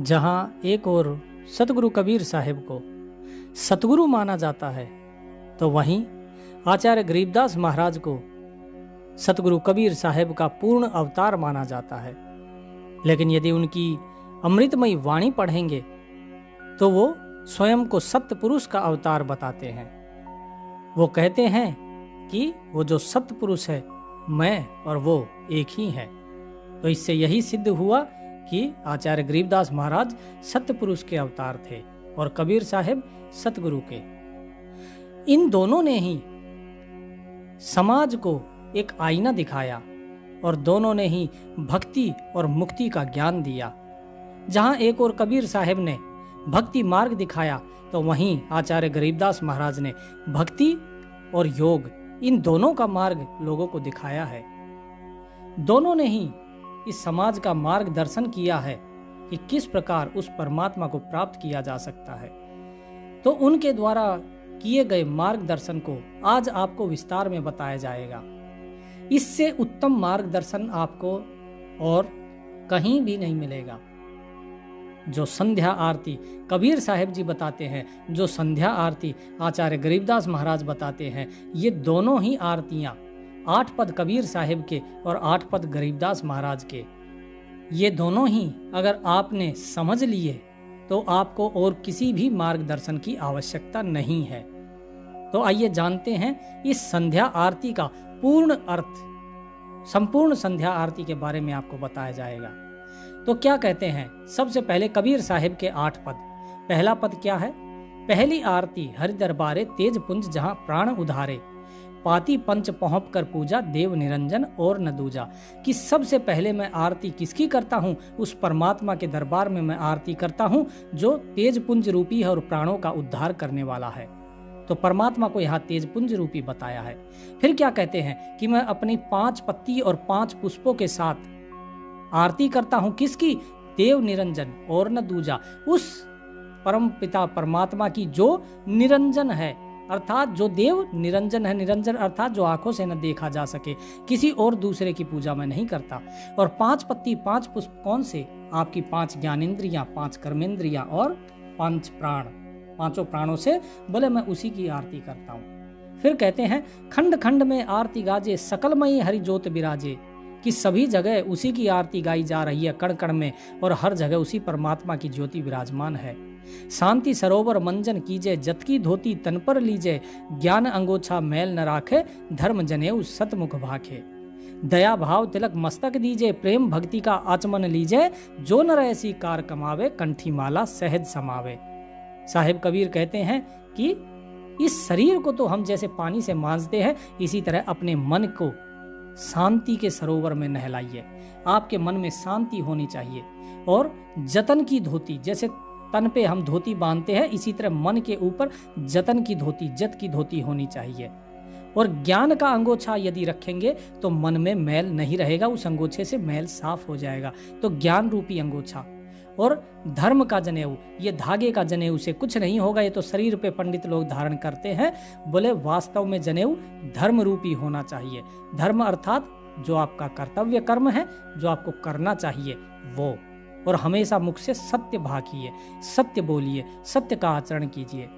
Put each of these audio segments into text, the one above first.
जहाँ एक और सतगुरु कबीर साहिब को सतगुरु माना जाता है, तो वहीं आचार्य गरीबदास महाराज को सतगुरु कबीर साहिब का पूर्ण अवतार माना जाता है। लेकिन यदि उनकी अमृतमयी वाणी पढ़ेंगे तो वो स्वयं को सत्य पुरुष का अवतार बताते हैं। वो कहते हैं कि वो जो सत्य पुरुष है, मैं और वो एक ही है। तो इससे यही सिद्ध हुआ कि आचार्य गरीबदास महाराज सत्य पुरुष के अवतार थे और कबीर साहिब सतगुरु के। इन दोनों ने ही समाज को एक आईना दिखाया और दोनों ने ही भक्ति और मुक्ति का ज्ञान दिया। जहां एक और कबीर साहिब ने भक्ति मार्ग दिखाया, तो वहीं आचार्य गरीबदास महाराज ने भक्ति और योग, इन दोनों का मार्ग लोगों को दिखाया है। दोनों ने ही इस समाज का मार्गदर्शन किया है कि किस प्रकार उस परमात्मा को प्राप्त किया जा सकता है। तो उनके द्वारा किए गए मार्गदर्शन को आज आपको विस्तार में बताया जाएगा। इससे उत्तम मार्गदर्शन आपको और कहीं भी नहीं मिलेगा। जो संध्या आरती कबीर साहिब जी बताते हैं, जो संध्या आरती आचार्य गरीबदास महाराज बताते हैं, ये दोनों ही आरतियां 8 पद कबीर साहिब के और 8 पद गरीबदास महाराज के, ये दोनों ही अगर आपने समझ लिए तो आपको और किसी भी मार्गदर्शन की आवश्यकता नहीं है। तो आइए जानते हैं इस संध्या आरती का पूर्ण अर्थ। संपूर्ण संध्या आरती के बारे में आपको बताया जाएगा। तो क्या कहते हैं? सबसे पहले कबीर साहिब के 8 पद। पहला पद क्या है? पहली आरती हरि दरबारे तेज पुंज जहां प्राण उधारे, पाती पंच पहुंप कर पूजा देव निरंजन और न दूजा। कि सबसे पहले मैं आरती किसकी करता हूं? उस परमात्मा के दरबार में मैं आरती करता हूं जो तेज पुंज रूपी है और प्राणों का उद्धार करने वाला है। तो परमात्मा को यहाँ तेज पुंज रूपी बताया है। फिर क्या कहते हैं कि मैं अपनी 5 पत्ती और 5 पुष्पों के साथ आरती करता हूं किसकी? देव निरंजन और न दूजा, उस परम पिता परमात्मा की जो निरंजन है, अर्थात जो देव निरंजन है। निरंजन अर्थात जो आंखों से न देखा जा सके। किसी और दूसरे की पूजा मैं नहीं करता। और 5 पत्ती 5 पुष्प कौन से? आपकी 5 ज्ञानेंद्रियां, 5 कर्मेंद्रियां और 5 प्राण, 5 प्राणों से बोले मैं उसी की आरती करता हूँ। फिर कहते हैं खंड खंड में आरती गाजे सकलमयी हरि ज्योत बिराजे। कि सभी जगह उसी की आरती गाई जा रही है, कण कण में, और हर जगह उसी परमात्मा की ज्योति विराजमान है। शांति सरोवर मंजन कीजे, जत की धोती तन पर लीजे, ज्ञान अंगोछा मैल न राखे, धर्म जनेऊ सतमुख भाखे। दया भाव तिलक मस्तक दीजे, प्रेम भक्ति का आचमन लीजे, जो नर ऐसी कार कमावे, कंठी माला सहज समावे। साहिब कबीर कहते हैं कि इस शरीर को तो हम जैसे पानी से मांजते हैं, इसी तरह अपने मन को शांति के सरोवर में नहलाइए। आपके मन में शांति होनी चाहिए। और जतन की धोती, जैसे तन पे हम धोती बांधते हैं, इसी तरह मन के ऊपर जतन की धोती, जत की धोती होनी चाहिए। और ज्ञान का अंगोछा यदि रखेंगे तो मन में मैल नहीं रहेगा, उस अंगोछे से मैल साफ हो जाएगा। तो ज्ञान रूपी अंगोछा। और धर्म का जनेऊ, ये धागे का जनेऊ से कुछ नहीं होगा, ये तो शरीर पे पंडित लोग धारण करते हैं। बोले वास्तव में जनेऊ धर्म रूपी होना चाहिए। धर्म अर्थात जो आपका कर्तव्य कर्म है, जो आपको करना चाहिए वो। और हमेशा मुख से सत्य भाकिए, सत्य बोलिए, सत्य का आचरण कीजिए।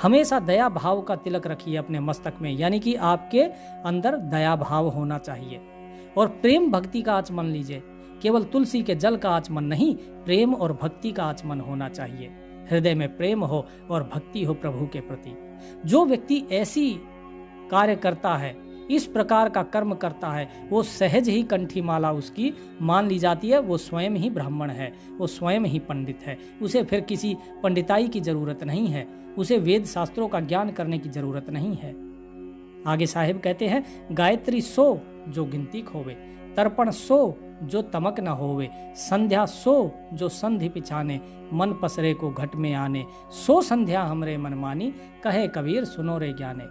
हमेशा दया भाव का तिलक रखिए अपने मस्तक में, यानी कि आपके अंदर दया भाव होना चाहिए। और प्रेम भक्ति का आचमन लीजिए। केवल तुलसी के जल का आचमन नहीं, प्रेम और भक्ति का आचमन होना चाहिए। हृदय में प्रेम हो और भक्ति हो प्रभु के प्रति। जो व्यक्ति ऐसी कार्य करता है, इस प्रकार का कर्म करता है, वो सहज ही कंठी माला उसकी मान ली जाती है। वो स्वयं ही ब्राह्मण है, वो स्वयं ही पंडित है। उसे फिर किसी पंडिताई की जरूरत नहीं है, उसे वेद शास्त्रों का ज्ञान करने की जरूरत नहीं है। आगे साहिब कहते हैं गायत्री सो जो गिनती खोवे, तर्पण सो जो तमक न होवे, संध्या सो जो संधि पिछाने, मन पसरे को घट में आने, सो संध्या हमरे मन मानी, कहे कबीर सुनो रे ज्ञाने।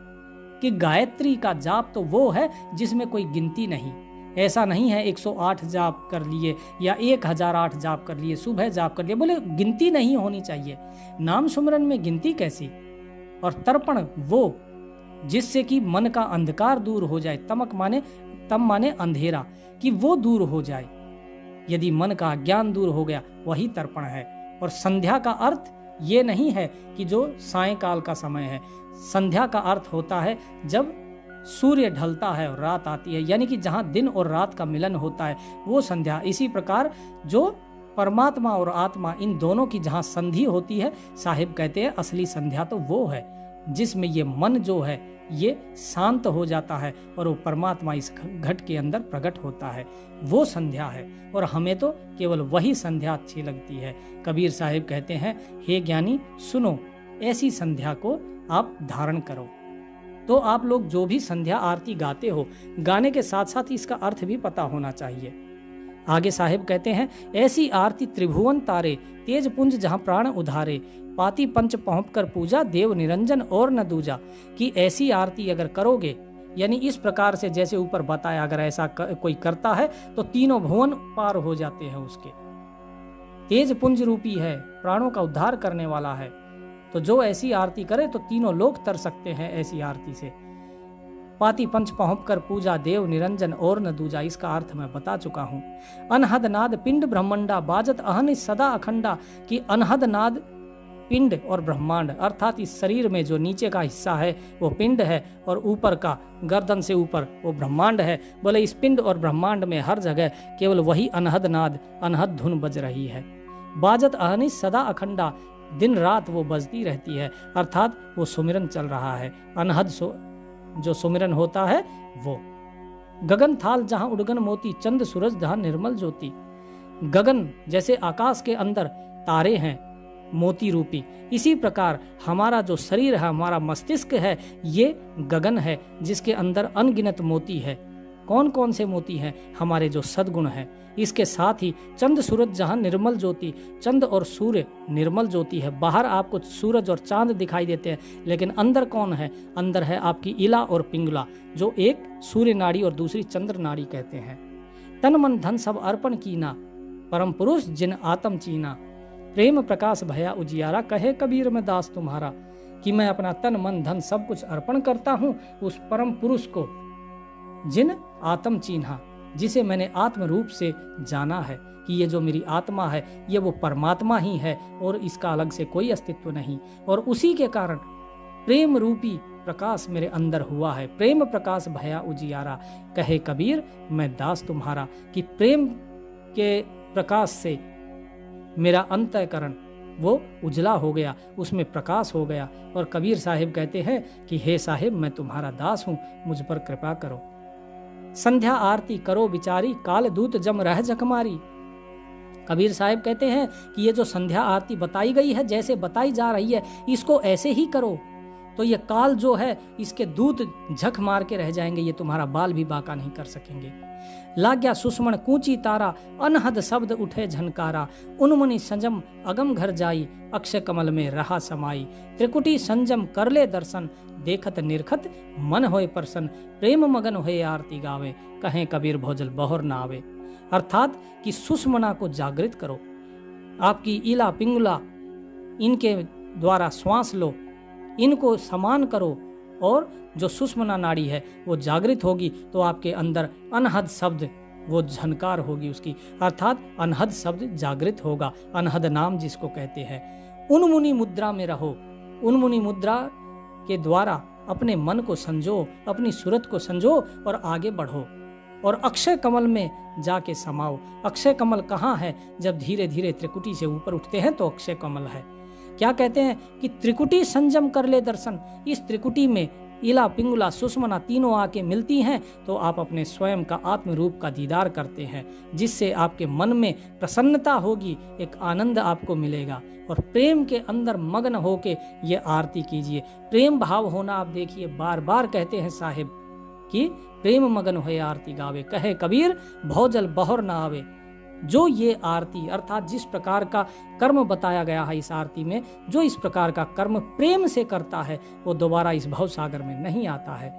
कि गायत्री का जाप तो वो है जिसमें कोई गिनती नहीं। ऐसा नहीं है 108 जाप कर लिए या 1008 जाप कर लिए, सुबह जाप कर लिए, बोले गिनती नहीं होनी चाहिए। नाम सुमरन में गिनती कैसी? और तर्पण वो जिससे कि मन का अंधकार दूर हो जाए। तमक माने, तम माने अंधेरा, कि वो दूर हो जाए। यदि मन का अज्ञान दूर हो गया, वही तर्पण है। और संध्या का अर्थ ये नहीं है कि जो सायंकाल का समय है। संध्या का अर्थ होता है जब सूर्य ढलता है और रात आती है, यानी कि जहां दिन और रात का मिलन होता है वो संध्या। इसी प्रकार जो परमात्मा और आत्मा इन दोनों की जहां संधि होती है, साहिब कहते हैं असली संध्या तो वो है जिसमें ये मन जो है ये शांत हो जाता है और वो परमात्मा इस घट के अंदर प्रकट होता है, वो संध्या है। और हमें तो केवल वही संध्या अच्छी लगती है। कबीर साहिब कहते हैं, हे ज्ञानी सुनो, ऐसी संध्या को आप धारण करो। तो आप लोग जो भी संध्या आरती गाते हो, गाने के साथ साथ इसका अर्थ भी पता होना चाहिए। आगे साहिब कहते हैं, ऐसी आरती त्रिभुवन तारे, तेज पुंज जहां प्राण उधारे, पाती पंच पहुंप कर पूजा, देव निरंजन और न दूजा। कि ऐसी आरती अगर करोगे, यानी इस प्रकार से जैसे ऊपर बताया, अगर ऐसा कोई करता है तो तीनों भुवन पार हो जाते हैं उसके। तेज पुंज रूपी है, प्राणों का उद्धार करने वाला है, तो जो ऐसी आरती करे तो तीनों लोग तर सकते हैं ऐसी आरती से। पाती पंच पहुंप कर पूजा, देव निरंजन और न दूजा, इसका अर्थ मैं बता चुका हूं। अनहद नाद पिंड ब्रह्मंडा, बाजत अहन सदा अखंडा। कि अनहद नाद पिंड और ब्रह्मांड, अर्थात इस शरीर में जो नीचे का हिस्सा है वो पिंड है और ऊपर का गर्दन से ऊपर वो ब्रह्मांड है। बोले इस पिंड और ब्रह्मांड में हर जगह केवल वही अनहद नाद, अनहद धुन बज रही है। बाजत अहनि सदा अखंडा, दिन रात वो बजती रहती है, अर्थात वो सुमिरन चल रहा है। अनहद जो सुमिरन होता है वो। गगन थाल जहां उड़गन मोती, चंद सूरज जहां निर्मल ज्योति। गगन जैसे आकाश के अंदर तारे हैं मोती रूपी, इसी प्रकार हमारा जो शरीर है, हमारा मस्तिष्क है, ये गगन है जिसके अंदर अनगिनत मोती है। कौन कौन से मोती हैं? हमारे जो सद्गुण हैं। इसके साथ ही चंद सूरज जहां निर्मल ज्योति, चंद और सूर्य निर्मल ज्योति है। बाहर आपको सूरज और चांद दिखाई देते हैं, लेकिन अंदर कौन है? अंदर है आपकी इला और पिंगला, जो एक सूर्य नाड़ी और दूसरी चंद्र नाड़ी कहते हैं। तन मन धन सब अर्पण कीना, परम पुरुष जिन आत्म चीना। प्रेम प्रकाश भया उजियारा, कहे कबीर मैं दास तुम्हारा। कि मैं अपना तन मन धन सब कुछ अर्पण करता हूँ उस परम पुरुष को, जिन आत्म चिन्हा, जिसे मैंने आत्म रूप से जाना है कि ये जो मेरी आत्मा है ये वो परमात्मा ही है और इसका अलग से कोई अस्तित्व नहीं। और उसी के कारण प्रेम रूपी प्रकाश मेरे अंदर हुआ है। प्रेम प्रकाश भया उजियारा, कहे कबीर मैं दास तुम्हारा। कि प्रेम के प्रकाश से मेरा अंतःकरण वो उजला हो गया, उसमें प्रकाश हो गया। और कबीर साहिब कहते हैं कि हे साहिब मैं तुम्हारा दास हूँ, मुझ पर कृपा करो। संध्या आरती करो विचारी, काल दूत जम रह जखमारी। कबीर साहिब कहते हैं कि ये जो संध्या आरती बताई गई है, जैसे बताई जा रही है, इसको ऐसे ही करो तो ये काल जो है इसके दूत झक मार के रह जाएंगे, ये तुम्हारा बाल भी बाका नहीं कर सकेंगे। लाग्या सुषमण कूची तारा, अनहद शब्द उठे झनकारा। उन्मुनि संजम अगम घर जाई, अक्षय कमल में रहा समाई। त्रिकुटी संजम कर ले दर्शन, देखत निरखत मन होए प्रसन्न। प्रेम मगन होए आरती गावे, कहें कबीर भोजल बहोर ना आवे। अर्थात कि सुषमना को जागृत करो, आपकी इला पिंगला इनके द्वारा श्वास लो, इनको समान करो, और जो सुषमना नाड़ी है वो जागृत होगी तो आपके अंदर अनहद शब्द वो झनकार होगी उसकी, अर्थात अनहद शब्द जागृत होगा। अनहद नाम जिसको कहते हैं। उन्मुनि मुद्रा में रहो, उन्मुनि मुद्रा के द्वारा अपने मन को संजो, अपनी सूरत को संजो और आगे बढ़ो और अक्षय कमल में जाके समाओ। अक्षय कमल कहाँ है? जब धीरे धीरे त्रिकुटी से ऊपर उठते हैं तो अक्षय कमल है। क्या कहते हैं कि त्रिकुटी संजम कर ले दर्शन। इस त्रिकुटी में इला पिंगला सुषमना तीनों आके मिलती हैं तो आप अपने स्वयं का आत्म रूप का दीदार करते हैं, जिससे आपके मन में प्रसन्नता होगी, एक आनंद आपको मिलेगा। और प्रेम के अंदर मग्न होके ये आरती कीजिए। प्रेम भाव होना आप देखिए, बार बार कहते हैं साहिब कि प्रेम मगन होए आरती गावे, कहे कबीर भौजल बहोर ना आवे। जो ये आरती अर्थात जिस प्रकार का कर्म बताया गया है इस आरती में, जो इस प्रकार का कर्म प्रेम से करता है वो दोबारा इस भव सागर में नहीं आता है।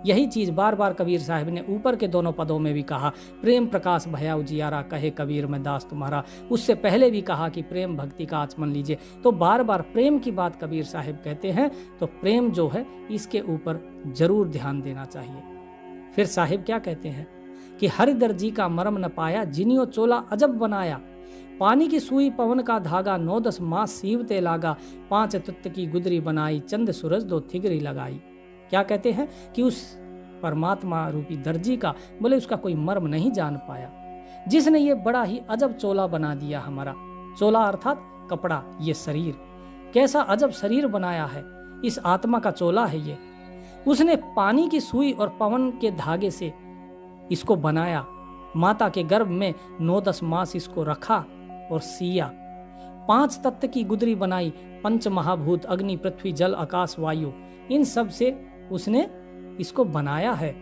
यही चीज बार बार कबीर साहिब ने ऊपर के दोनों पदों में भी कहा, प्रेम प्रकाश भया उजियारा, कहे कबीर मैं दास तुम्हारा। उससे पहले भी कहा कि प्रेम भक्ति का आचमन लीजिए। तो बार बार प्रेम की बात कबीर साहिब कहते हैं, तो प्रेम जो है इसके ऊपर जरूर ध्यान देना चाहिए। फिर साहिब क्या कहते हैं कि हरिदर जी का मरम न पाया, जिनियो चोला अजब बनाया। पानी की सुई पवन का धागा, 9-10 मास सीवते लागा, 5 तुत्त की गुदरी बनाई, चंद सूरज 2 थिगरी लगाई। क्या कहते हैं कि उस परमात्मा रूपी दर्जी का बोले उसका कोई मर्म नहीं जान पाया, जिसने ये बड़ा ही अजब चोला बना दिया हमारा। चोला अर्थात कपड़ा, ये शरीर कैसा अजब शरीर बनाया है, इस आत्मा का चोला है ये। उसने पानी की सुई और पवन के धागे से इसको बनाया, माता के गर्भ में 9-10 मास इसको रखा और सिया। 5 तत्व की गुदरी बनाई, पंच महाभूत अग्नि पृथ्वी जल आकाश वायु, इन सब से उसने इसको बनाया है।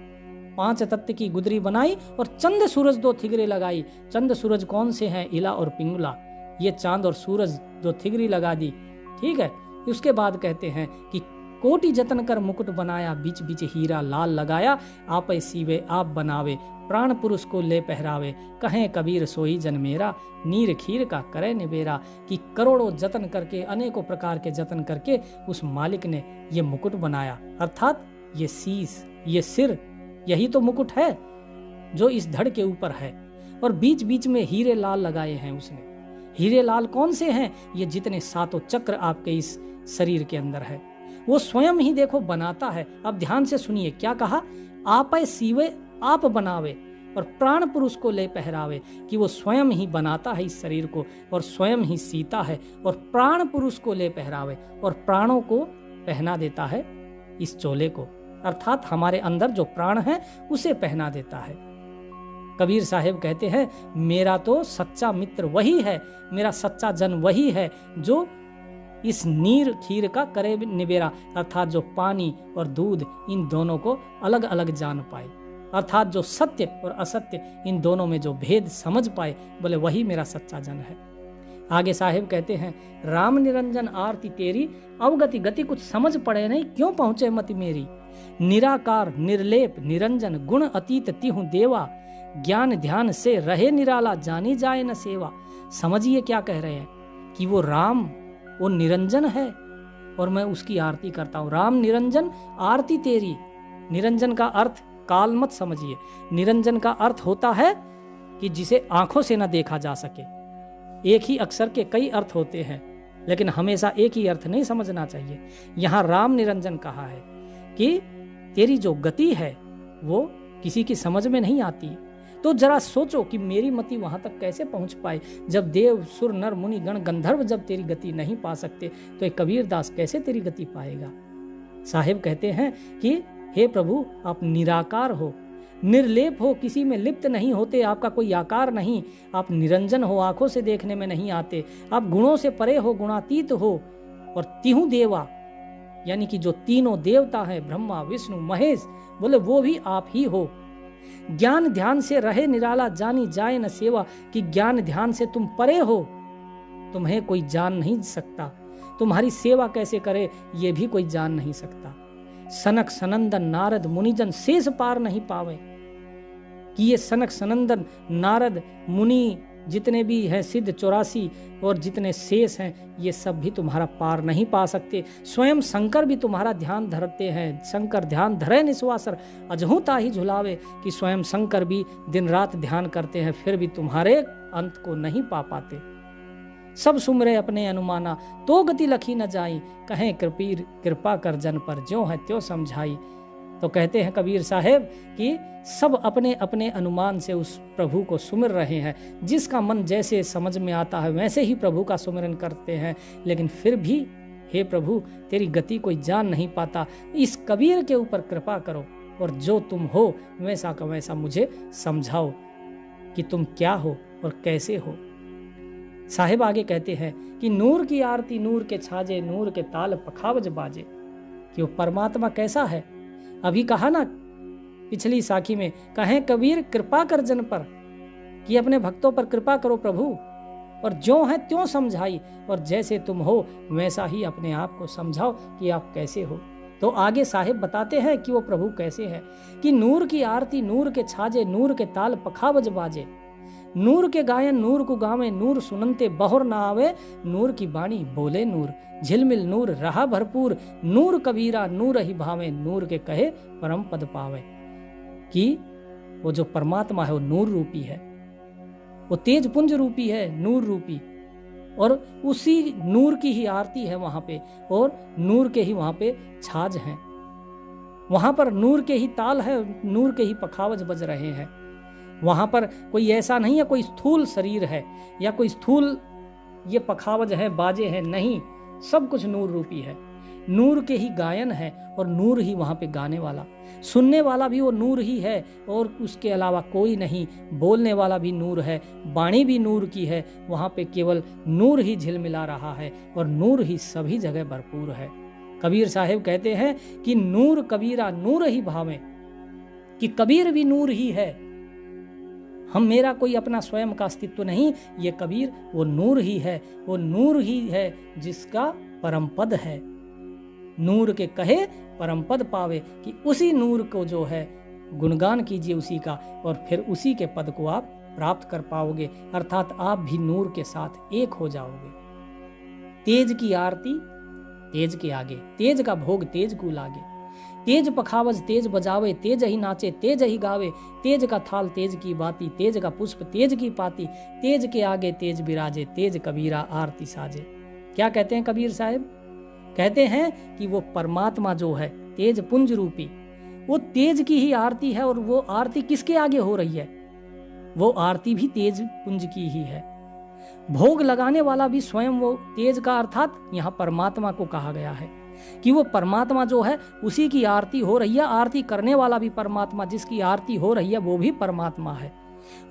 5 तत्व की गुदरी बनाई और चंद सूरज 2 थिगरे लगाई। चंद सूरज कौन से हैं? इला और पिंगला, ये चांद और सूरज 2 थिगरी लगा दी। ठीक है। उसके बाद कहते हैं कि कोटि जतन कर मुकुट बनाया, बीच बीच हीरा लाल लगाया, आप सीवे आप बनावे, प्राण पुरुष को ले पहरावे, कहें कबीर सोई जन मेरा, नीर खीर का करे निबेरा। कि करोड़ों जतन करके, अनेकों प्रकार के जतन करके उस मालिक ने ये मुकुट बनाया, अर्थात ये शीश, ये सिर, यही तो मुकुट है जो इस धड़ के ऊपर है। और बीच बीच में हीरे लाल लगाए हैं उसने। हीरे लाल कौन से हैं? ये जितने 7 चक्र आपके इस शरीर के अंदर है, वो स्वयं ही देखो बनाता है। अब ध्यान से सुनिए क्या कहा, आप सीवे आप बनावे और प्राण पुरुष को ले पहरावे, कि वो स्वयं ही बनाता है इस शरीर को और स्वयं ही सीता है और प्राण पुरुष को ले पहरावे और प्राणों को पहना देता है इस चोले को, अर्थात हमारे अंदर जो प्राण है उसे पहना देता है। कबीर साहब कहते हैं मेरा तो सच्चा मित्र वही है, मेरा सच्चा जन वही है जो इस नीर खीर का करे निबेरा, अर्थात जो पानी और दूध इन दोनों को अलग अलग जान पाए, अर्थात जो सत्य और असत्य इन दोनों में जो भेद समझ पाए, बोले वही मेरा सच्चा जन है। आगे साहिब कहते हैं राम निरंजन आरती तेरी, अवगति गति कुछ समझ पड़े नहीं, क्यों पहुंचे मति मेरी। निराकार निर्लेप निरंजन गुण अतीत तिहु देवा, ज्ञान ध्यान से रहे निराला, जानी जाए न सेवा। समझिए क्या कह रहे हैं कि वो राम, वो निरंजन है और मैं उसकी आरती करता हूँ। राम निरंजन आरती तेरी, निरंजन का अर्थ काल मत समझिए, निरंजन का अर्थ होता है कि जिसे आंखों से न देखा जा सके। एक ही अक्षर के कई अर्थ होते हैं, लेकिन हमेशा एक ही अर्थ नहीं समझना चाहिए। यहाँ राम निरंजन कहा है कि तेरी जो गति है वो किसी की समझ में नहीं आती। तो जरा सोचो कि मेरी मति वहां तक कैसे पहुंच पाए, जब देव सुर नर मुनि गण गंधर्व जब तेरी गति नहीं पा सकते, तो एक कबीरदास कैसे तेरी गति पाएगा। साहिब कहते हैं कि हे प्रभु आप निराकार हो, निर्लेप हो, किसी में लिप्त नहीं होते, आपका कोई आकार नहीं, आप निरंजन हो, आंखों से देखने में नहीं आते, आप गुणों से परे हो, गुणातीत हो। और तिहु देवा यानी कि जो तीनों देवता हैं, ब्रह्मा विष्णु महेश, बोले वो भी आप ही हो। ज्ञान ध्यान से रहे निराला, जानी जाए न सेवा, कि ज्ञान ध्यान से तुम परे हो, तुम्हें कोई जान नहीं सकता, तुम्हारी सेवा कैसे करे ये भी कोई जान नहीं सकता। सनक सनंदन नारद मुनिजन शेष पार नहीं पावे, कि ये सनक सनंदन नारद मुनि जितने भी हैं सिद्ध 84 और जितने शेष हैं, ये सब भी तुम्हारा पार नहीं पा सकते। स्वयं शंकर भी तुम्हारा ध्यान धरते हैं, शंकर ध्यान धरे निस्वासर, अजहू ताही झुलावे, कि स्वयं शंकर भी दिन रात ध्यान करते हैं, फिर भी तुम्हारे अंत को नहीं पा पाते। सब सुमरे अपने अनुमाना, तो गति लखी न जाई, कहें कृपीर कृपा कर जन पर, ज्यों है त्यों समझाई। तो कहते हैं कबीर साहब कि सब अपने अपने अनुमान से उस प्रभु को सुमिर रहे हैं, जिसका मन जैसे समझ में आता है वैसे ही प्रभु का सुमिरन करते हैं, लेकिन फिर भी हे प्रभु तेरी गति कोई जान नहीं पाता। इस कबीर के ऊपर कृपा करो और जो तुम हो वैसा का वैसा मुझे समझाओ कि तुम क्या हो और कैसे हो। साहिब आगे कहते हैं कि नूर की आरती नूर के छाजे, नूर के ताल पखावज बाजे, कि वो परमात्मा कैसा है। अभी कहा ना पिछली साखी में, कहें कबीर कृपा कर जन पर, कि अपने भक्तों पर कृपा करो प्रभु, और ज्यों है त्यों समझाई, और जैसे तुम हो वैसा ही अपने आप को समझाओ कि आप कैसे हो। तो आगे साहिब बताते हैं कि वो प्रभु कैसे है, कि नूर की आरती नूर के छाजे, नूर के ताल पखावज बाजे, नूर के गायन नूर को गावे, नूर सुनते बहुर ना आवे, नूर की बाणी बोले नूर, झिलमिल नूर रहा भरपूर, नूर कबीरा नूर ही भावे, नूर के कहे परम पद पावे। कि वो जो परमात्मा है वो नूर रूपी है, वो तेज पुंज रूपी है, नूर रूपी, और उसी नूर की ही आरती है वहां पे, और नूर के ही वहां पे छाज हैं, वहां पर नूर के ही ताल है, नूर के ही पखावज बज रहे हैं। वहां पर कोई ऐसा नहीं है कोई स्थूल शरीर है या कोई स्थूल ये पखावज है, बाजे हैं, नहीं, सब कुछ नूर रूपी है। नूर के ही गायन है और नूर ही वहां पे गाने वाला, सुनने वाला भी वो नूर ही है और उसके अलावा कोई नहीं, बोलने वाला भी नूर है, वाणी भी नूर की है, वहां पे केवल नूर ही झिलमिला रहा है और नूर ही सभी जगह भरपूर है। कबीर साहब कहते हैं कि नूर कबीरा नूर ही भावे, कि कबीर भी नूर ही है। हम मेरा कोई अपना स्वयं का अस्तित्व नहीं, ये कबीर वो नूर ही है, वो नूर ही है जिसका परम पद है। नूर के कहे परम पद पावे, कि उसी नूर को जो है गुणगान कीजिए उसी का, और फिर उसी के पद को आप प्राप्त कर पाओगे, अर्थात आप भी नूर के साथ एक हो जाओगे। तेज की आरती तेज के आगे, तेज का भोग तेज को लागे, तेज पखावज तेज बजावे, तेज ही नाचे तेज ही गावे, तेज का थाल तेज की बाती, तेज का पुष्प तेज की पाती, तेज के आगे तेज बिराजे, तेज कबीरा आरती साजे। क्या कहते हैं कबीर साहब? कहते हैं कि वो परमात्मा जो है तेज पुंज रूपी, वो तेज की ही आरती है, और वो आरती किसके आगे हो रही है? वो आरती भी तेज पुंज की ही है। भोग लगाने वाला भी स्वयं वो तेज का, अर्थात यहाँ परमात्मा को कहा गया है कि वो परमात्मा जो है उसी की आरती हो रही है। आरती करने वाला भी परमात्मा, जिसकी आरती हो रही है वो भी परमात्मा है,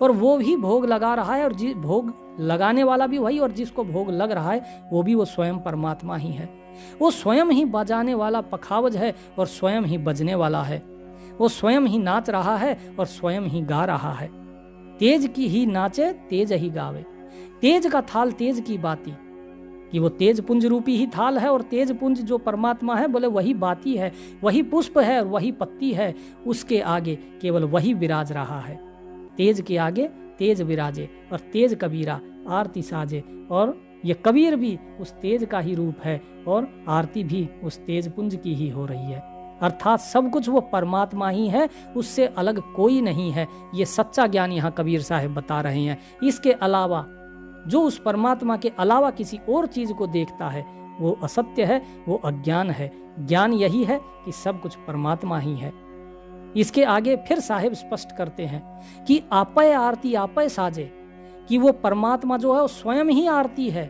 और वो भी भोग लगा रहा है, और भोग लगाने वाला भी वही, और जिसको भोग लग रहा है वो भी वो स्वयं परमात्मा ही है। वो स्वयं ही बजाने वाला पखावज है और स्वयं ही बजने वाला है। वो स्वयं ही नाच रहा है और स्वयं ही गा रहा है। तेज की ही नाचे तेज ही गावे, तेज का थाल तेज की बाती, कि वो तेज पुंज रूपी ही थाल है, और तेज पुंज जो परमात्मा है बोले वही बाती है, वही पुष्प है, वही पत्ती है, उसके आगे केवल वही विराज रहा है। तेज के आगे तेज विराजे और तेज कबीरा आरती साजे, और ये कबीर भी उस तेज का ही रूप है और आरती भी उस तेज पुंज की ही हो रही है। अर्थात सब कुछ वो परमात्मा ही है, उससे अलग कोई नहीं है। ये सच्चा ज्ञान यहाँ कबीर साहब बता रहे हैं। इसके अलावा जो उस परमात्मा के अलावा किसी और चीज को देखता है वो असत्य है, वो अज्ञान है। ज्ञान यही है कि सब कुछ परमात्मा ही है। इसके आगे फिर साहिब स्पष्ट करते हैं कि आपय आरती आपय साजे, कि वो परमात्मा जो है वो स्वयं ही आरती है,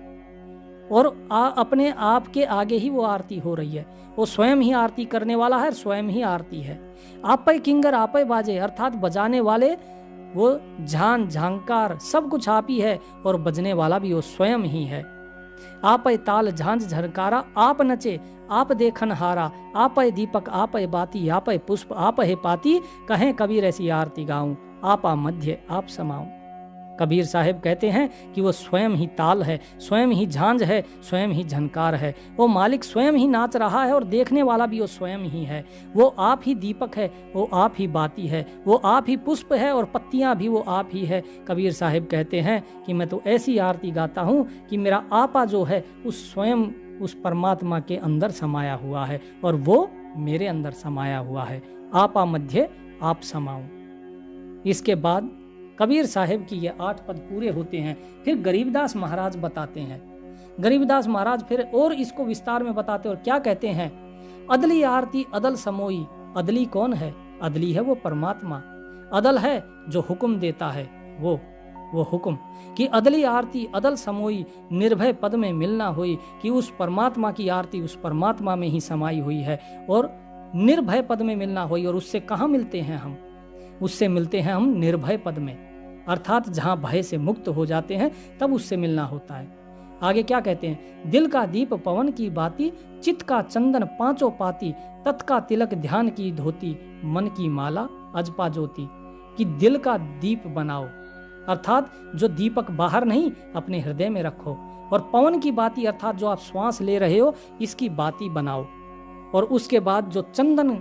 और अपने आप के आगे ही वो आरती हो रही है। वो स्वयं ही आरती करने वाला है, स्वयं ही आरती है। आपय किंगर आपय बाजे, अर्थात बजाने वाले वो झान झांकार सब कुछ आप ही है, और बजने वाला भी वो स्वयं ही है। आपय ताल झांझ झरकारा, आप नचे आप देखन हारा, आपय दीपक आपय बाती, आपय पुष्प आपय पाती, कहें कबीर ऐसी आरती गाऊं, आपा मध्य आप समाऊं। कबीर साहब कहते हैं कि वो स्वयं ही ताल है, स्वयं ही झांझ है, स्वयं ही झनकार है। वो मालिक स्वयं ही नाच रहा है और देखने वाला भी वो स्वयं ही है। वो आप ही दीपक है, वो आप ही बाती है, वो आप ही पुष्प है और पत्तियां भी वो आप ही है। कबीर साहब कहते हैं कि मैं तो ऐसी आरती गाता हूँ कि मेरा आपा जो है उस स्वयं उस परमात्मा के अंदर समाया हुआ है और वो मेरे अंदर समाया हुआ है। आपा मध्य आप समाऊं। इसके बाद कबीर साहब की ये 8 पद पूरे होते हैं। फिर गरीबदास महाराज बताते हैं। गरीबदास महाराज फिर और इसको विस्तार में बताते और क्या कहते हैं, अदली आरती अदल समोई। अदली कौन है? अदली है वो परमात्मा। अदल है जो हुक्म देता है, वो हुक्म कि अदली आरती अदल समोई, निर्भय पद में मिलना हुई, कि उस परमात्मा की आरती उस परमात्मा में ही समाई हुई है और निर्भय पद में मिलना हुई। और उससे कहाँ मिलते हैं हम? उससे मिलते हैं हम निर्भय पद में, अर्थात जहां भय से मुक्त हो जाते हैं तब उससे मिलना होता है। आगे क्या कहते हैं, दिल का दीप पवन की बाती, चित्त का चंदन पांचों पाती, तत् का तिलक ध्यान की धोती, मन की माला अजपा ज्योति। कि दिल का दीप बनाओ, अर्थात जो दीपक बाहर नहीं अपने हृदय में रखो, और पवन की बाती अर्थात जो आप श्वास ले रहे हो इसकी बाती बनाओ। और उसके बाद जो चंदन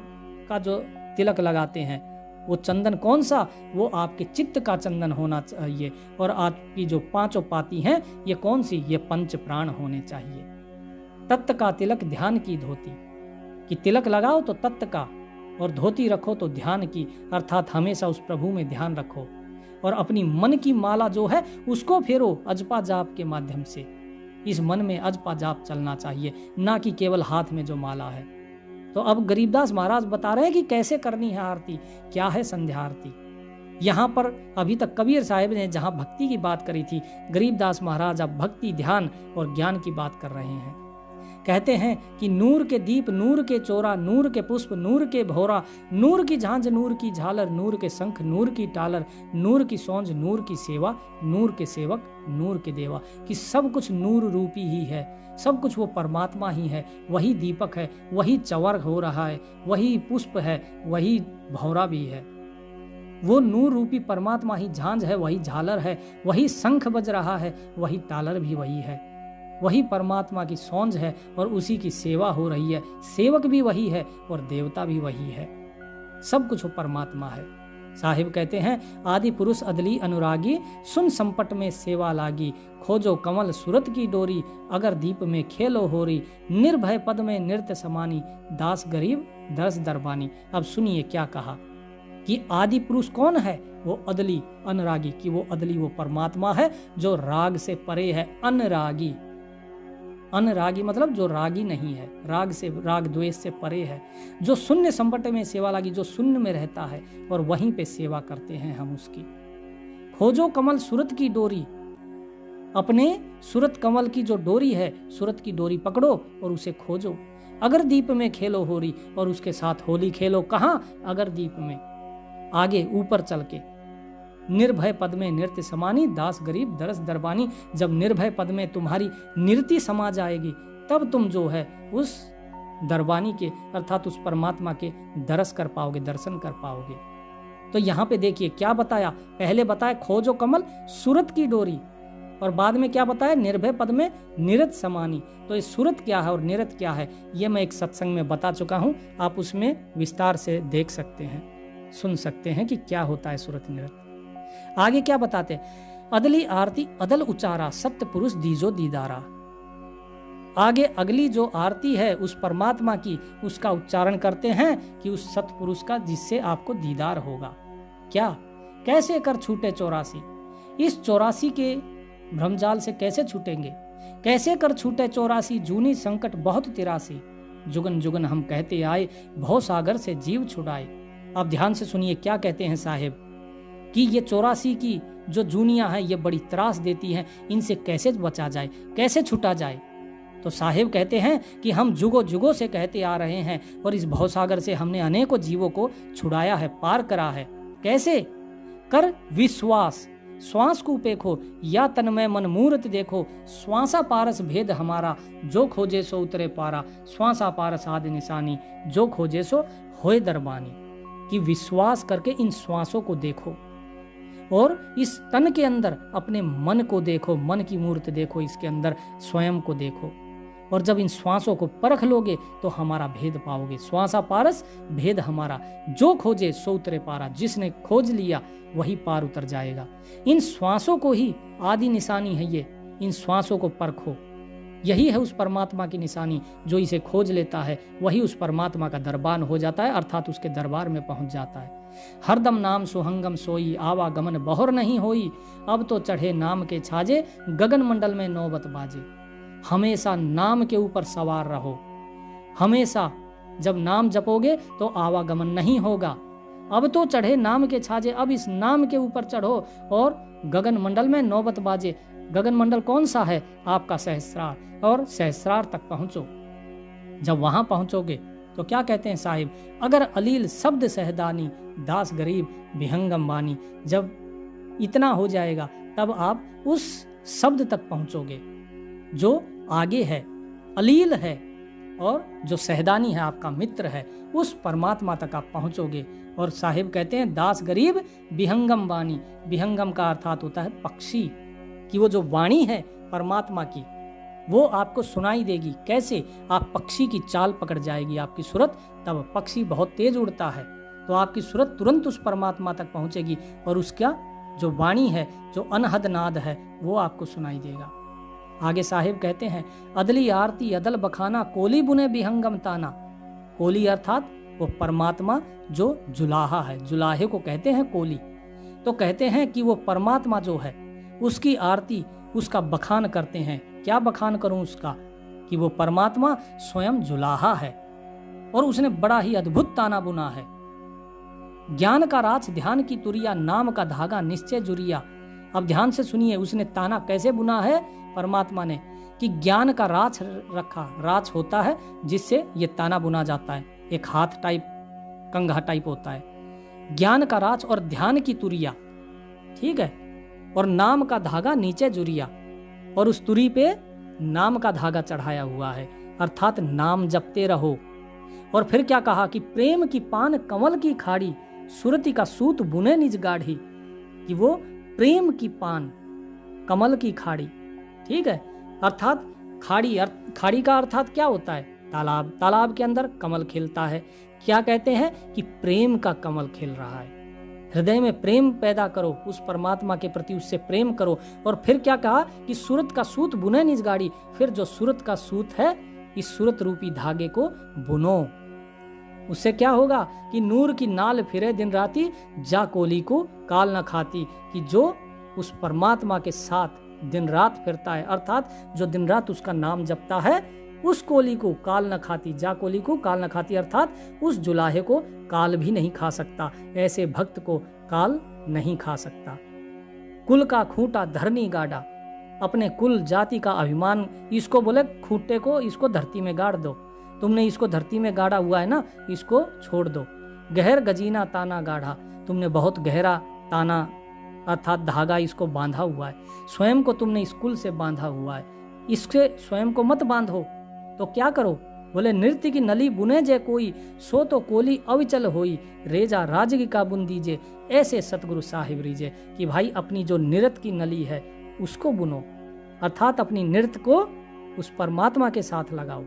का जो तिलक लगाते हैं वो चंदन कौन सा? वो आपके चित्त का चंदन होना चाहिए। और आपकी जो 5 पाती हैं ये कौन सी? ये 5 प्राण होने चाहिए। तत्त का तिलक ध्यान की धोती, कि तिलक लगाओ तो तत्त का, और धोती रखो तो ध्यान की, अर्थात हमेशा उस प्रभु में ध्यान रखो। और अपनी मन की माला जो है उसको फेरो अजपा जाप के माध्यम से। इस मन में अजपा जाप चलना चाहिए, ना कि केवल हाथ में जो माला है। तो अब गरीबदास महाराज बता रहे हैं कि कैसे करनी है आरती, क्या है संध्या आरती। यहाँ पर अभी तक कबीर साहिब ने जहाँ भक्ति की बात करी थी, गरीबदास महाराज अब भक्ति, ध्यान और ज्ञान की बात कर रहे हैं। कहते हैं कि नूर के दीप, नूर के चोरा, नूर के पुष्प, नूर के भौरा, नूर की झांझ, नूर की झालर, नूर के शंख, नूर की टालर, नूर की सौंज, नूर की सेवा, नूर के सेवक, नूर के देवा। कि सब कुछ नूर रूपी ही है, सब कुछ वो परमात्मा ही है। वही दीपक है, वही चवर हो रहा है, वही पुष्प है, वही भौरा भी है। वो नूर रूपी परमात्मा ही झांझ है, वही झालर है, वही शंख बज रहा है, वही टालर भी वही है, वही परमात्मा की सौंज है और उसी की सेवा हो रही है। सेवक भी वही है और देवता भी वही है। सब कुछ वो परमात्मा है। साहिब कहते हैं, आदि पुरुष अदली अनुरागी, सुन संपट में सेवा लागी, खोजो कमल सूरत की डोरी, अगर दीप में खेलो होरी, निर्भय पद में नृत्य समानी, दास गरीब दरस दरबानी। अब सुनिए क्या कहा कि आदि पुरुष कौन है? वो अदली अनुरागी, कि वो अदली वो परमात्मा है जो राग से परे है। अनुरागी, अनुरागी मतलब जो रागी नहीं है, राग से, राग द्वेष से परे है, जो शून्य संपट में सेवा लागी, जो शून्य में रहता है और वहीं पे सेवा करते हैं हम उसकी। खोजो कमल सूरत की डोरी, अपने सूरत कमल की जो डोरी है, सूरत की डोरी पकड़ो और उसे खोजो। अगर दीप में खेलो होरी, और उसके साथ होली खेलो। कहाँ? अगर दीप में, आगे ऊपर चल के। निर्भय पद में नृत्य समानी, दास गरीब दरस दरबानी। जब निर्भय पद में तुम्हारी नृत्य समा जाएगी, तब तुम जो है उस दरबानी के अर्थात उस परमात्मा के दरस कर पाओगे, दर्शन कर पाओगे। तो यहाँ पे देखिए क्या बताया, पहले बताया खोजो कमल सूरत की डोरी, और बाद में क्या बताया, निर्भय पद में निरत समानी। तो ये सूरत क्या है और निरत क्या है, ये मैं एक सत्संग में बता चुका हूँ, आप उसमें विस्तार से देख सकते हैं, सुन सकते हैं कि क्या होता है सूरत निरत। आगे क्या बताते हैं, अदली आरती अदल उचारा, सत्य पुरुष दीजो दीदारा। आगे अगली जो आरती है उस परमात्मा की, उसका उच्चारण करते हैं कि उस सतपुरुष का, जिससे आपको दीदार होगा। क्या? कैसे कर छूटे 84, इस 84 के भ्रमजाल से कैसे छूटेंगे? कैसे कर छूटे 84, जूनी संकट बहुत 83, जुगन जुगन हम कहते आए, भव सागर से जीव छुड़ाए। अब ध्यान से सुनिए क्या कहते हैं साहिब, कि ये 84 की जो जूनियां हैं ये बड़ी त्रास देती हैं, इनसे कैसे बचा जाए, कैसे छुटा जाए। तो साहिब कहते हैं कि हम जुगों जुगों से कहते आ रहे हैं और इस भवसागर से हमने अनेकों जीवों को छुड़ाया है, पार करा है। कैसे? कर विश्वास, श्वास को पेखो, या तन्मय मन मूर्त देखो, श्वासा पारस भेद हमारा, जो खोजे सो उतरे पारा, श्वासा पारस आदि निशानी, जो खोजे सो होए दरबानी। कि विश्वास करके इन श्वासों को देखो और इस तन के अंदर अपने मन को देखो, मन की मूर्त देखो, इसके अंदर स्वयं को देखो, और जब इन श्वासों को परख लोगे तो हमारा भेद पाओगे। श्वासा पारस भेद हमारा, जो खोजे सो उतरे पारा, जिसने खोज लिया वही पार उतर जाएगा। इन श्वासों को ही आदि निशानी है ये, इन श्वासों को परखो, यही है उस परमात्मा की निशानी। जो इसे खोज लेता है वही उस परमात्मा का दरबान हो जाता है, अर्थात उसके दरबार में पहुंच जाता है। हरदम नाम सुहंगम सोई, आवागमन बहुर नहीं होई, अब तो चढ़े नाम के छाजे, गगन मंडल में नौबत बाजे। हमेशा नाम के ऊपर सवार रहो, हमेशा जब नाम जपोगे तो आवागमन नहीं होगा। अब तो चढ़े नाम के छाजे, अब इस नाम के ऊपर चढ़ो और गगन मंडल में नौबत बाजे। गगन मंडल कौन सा है? आपका सहस्रार, और सहस्रार तक पहुंचो। जब वहां पहुंचोगे तो क्या कहते हैं साहिब, अगर अलील शब्द सहदानी, दास गरीब विहंगम बानी। जब इतना हो जाएगा तब आप उस शब्द तक पहुंचोगे जो आगे है, अलील है, और जो सहदानी है, आपका मित्र है, उस परमात्मा तक आप पहुंचोगे। और साहिब कहते हैं दास गरीब विहंगम बानी। विहंगम का अर्थात होता है पक्षी, कि वो जो वाणी है परमात्मा की वो आपको सुनाई देगी। कैसे? आप पक्षी की चाल पकड़ जाएगी आपकी सूरत, तब पक्षी बहुत तेज उड़ता है तो आपकी सूरत तुरंत उस परमात्मा तक पहुंचेगी और उसका जो वाणी है, जो अनहद नाद है, वो आपको सुनाई देगा। आगे साहिब कहते हैं अदली आरती अदल बखाना, कोली बुने विहंगम ताना। कोली अर्थात वो परमात्मा जो जुलाहा है, जुलाहे को कहते हैं कोली। तो कहते हैं कि वो परमात्मा जो है उसकी आरती, उसका बखान करते हैं। क्या बखान करूं उसका? कि वो परमात्मा स्वयं जुलाहा है और उसने बड़ा ही अद्भुत ताना बुना है। ज्ञान का राज ध्यान की तुरिया, नाम का धागा निश्चय जुरिया। अब ध्यान से सुनिए, उसने ताना कैसे बुना है परमात्मा ने, कि ज्ञान का राज रखा। राज होता है जिससे ये ताना बुना जाता है, एक हाथ टाइप, कंघा टाइप होता है। ज्ञान का राज और ध्यान की तुरिया, ठीक है, और नाम का धागा नीचे जुरिया, और उस तुरी पे नाम का धागा चढ़ाया हुआ है, अर्थात नाम जपते रहो। और फिर क्या कहा कि प्रेम की पान कमल की खाड़ी, सुरति का सूत बुने निज गाढ़ी। कि वो प्रेम की पान कमल की खाड़ी, ठीक है, अर्थात खाड़ी, खाड़ी का अर्थात क्या होता है? तालाब। तालाब के अंदर कमल खिलता है। क्या कहते हैं? कि प्रेम का कमल खिल रहा है। हृदय में प्रेम पैदा करो, उस परमात्मा के प्रति उससे प्रेम करो। और फिर क्या कहा कि सूरत का सूत बुने निज गाड़ी। फिर जो सूरत का सूत है, इस सूरत रूपी धागे को बुनो। उससे क्या होगा कि नूर की नाल फिरे दिन राती, जा कोली को काल न खाती। कि जो उस परमात्मा के साथ दिन रात फिरता है, अर्थात जो दिन रात उसका नाम जपता है, उस कोली को काल न खाती, जा कोली को काल न खाती, अर्थात उस जुलाहे को काल भी नहीं खा सकता। ऐसे भक्त को काल नहीं खा सकता। कुल का खूंटा धरनी गाड़ा, अपने कुल जाति का अभिमान, इसको बोले खूंटे को, इसको धरती में गाड़ दो। तुमने इसको धरती में गाड़ा हुआ है ना, इसको छोड़ दो। गहर गजीना ताना गाढ़ा, तुमने बहुत गहरा ताना अर्थात धागा इसको बांधा हुआ है। स्वयं को तुमने इस कुल से बांधा हुआ है, इससे स्वयं को मत बांधो। तो क्या करो? बोले नृत्य की नली बुने जे कोई, सो तो कोली अविचल होई, रेजा राजगी का बुन दीजे, ऐसे सतगुरु साहिब रीजे। कि भाई अपनी जो नृत्य की नली है उसको बुनो, अर्थात अपनी नृत्य को उस परमात्मा के साथ लगाओ,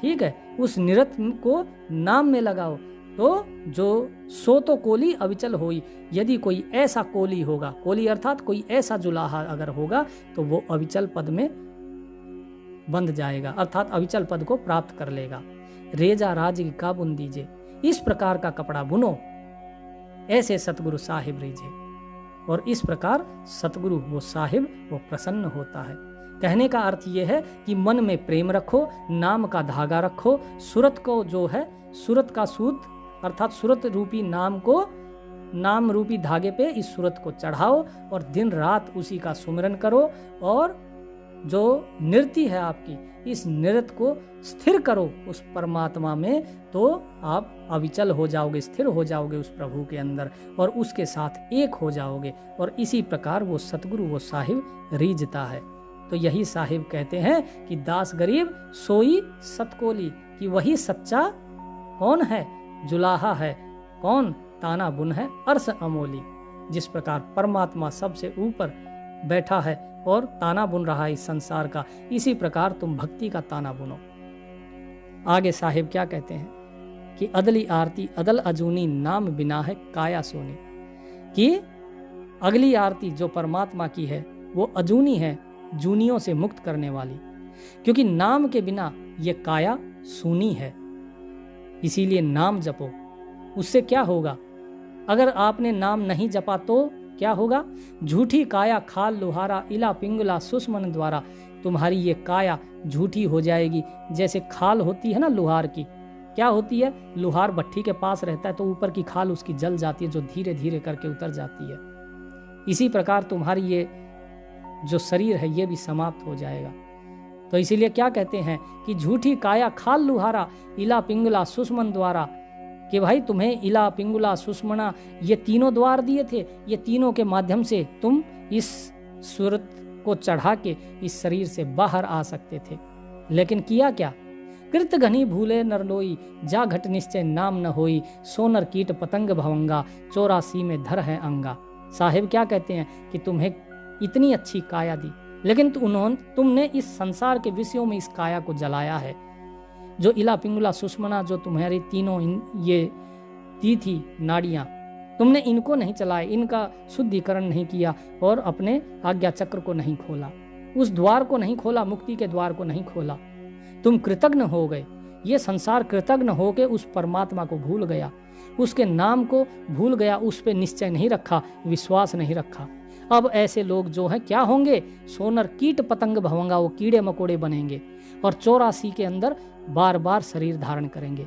ठीक है, उस नृत्य को नाम में लगाओ। तो जो सो तो कोली अविचल होई, यदि कोई ऐसा कोली होगा, कोली अर्थात कोई ऐसा जुलाहा अगर होगा, तो वो अविचल पद में बंध जाएगा, अर्थात अविचल पद को प्राप्त कर लेगा। रेजा राज का बुन दीजिए, इस प्रकार का कपड़ा बुनो, ऐसे सतगुरु साहिब रीजे। और इस प्रकार सतगुरु वो साहिब वो प्रसन्न होता है। कहने का अर्थ ये है कि मन में प्रेम रखो, नाम का धागा रखो, सूरत को जो है, सूरत का सूत अर्थात सूरत रूपी नाम को, नाम रूपी धागे पे इस सूरत को चढ़ाओ और दिन रात उसी का सुमिरन करो। और जो नृत्य है आपकी, इस नृत्य को स्थिर करो उस परमात्मा में, तो आप अविचल हो जाओगे, स्थिर हो जाओगे उस प्रभु के अंदर और उसके साथ एक हो जाओगे। और इसी प्रकार वो सतगुरु वो साहिब रीझता है। तो यही साहिब कहते हैं कि दास गरीब सोई सतकोली, कि वही सच्चा कौन है? जुलाहा है। कौन? ताना बुन है अर्श अमोली। जिस प्रकार परमात्मा सबसे ऊपर बैठा है और ताना बुन रहा है इस संसार का, इसी प्रकार तुम भक्ति का ताना बुनो। आगे साहिब क्या कहते हैं कि अदली आरती अदल अजूनी, नाम बिना है काया सोनी। कि अगली आरती जो परमात्मा की है वो अजूनी है, जूनियों से मुक्त करने वाली, क्योंकि नाम के बिना ये काया सूनी है। इसीलिए नाम जपो। उससे क्या होगा? अगर आपने नाम नहीं जपा तो क्या होगा? झूठी काया खाल लुहारा, इला पिंगला सुषमन द्वारा। तुम्हारी ये काया झूठी हो जाएगी। जैसे खाल होती है ना लुहार की, क्या होती है? लुहार भट्ठी के पास रहता है तो ऊपर की खाल उसकी जल जाती है, जो धीरे धीरे करके उतर जाती है। इसी प्रकार तुम्हारी ये जो शरीर है ये भी समाप्त हो जाएगा। तो इसीलिए क्या कहते हैं कि झूठी काया खाल लुहारा, इला पिंगला सुषमन द्वारा। कि भाई तुम्हें इला पिंगुला सुषमना ये तीनों द्वार दिए थे, ये तीनों के माध्यम से तुम इस सूरत को चढ़ा के इस शरीर से बाहर आ सकते थे। लेकिन किया क्या? कृत घनी भूले नरलोई, जा घट निश्चय नाम न होई, सोनर कीट पतंग भवंगा, 84 में धर है अंगा। साहिब क्या कहते हैं कि तुम्हें इतनी अच्छी काया दी, लेकिन तुमने इस संसार के विषयों में इस काया को जलाया है। जो इला पिंगुला सुषमना जो तुम्हारी तीनों ये दी थी नाड़ियाँ, तुमने इनको नहीं चलाए, इनका शुद्धिकरण नहीं किया और अपने आज्ञा चक्र को नहीं खोला, उस द्वार को नहीं खोला, मुक्ति के द्वार को नहीं खोला। तुम कृतज्ञ हो गए। ये संसार कृतज्ञ होकर उस परमात्मा को भूल गया। उसके नाम को भूल गया, उस पर निश्चय नहीं रखा, विश्वास नहीं रखा। अब ऐसे लोग जो हैं क्या होंगे? सोनर कीट पतंग भवंगा, वो कीड़े मकोड़े बनेंगे और 84 के अंदर बार बार शरीर धारण करेंगे।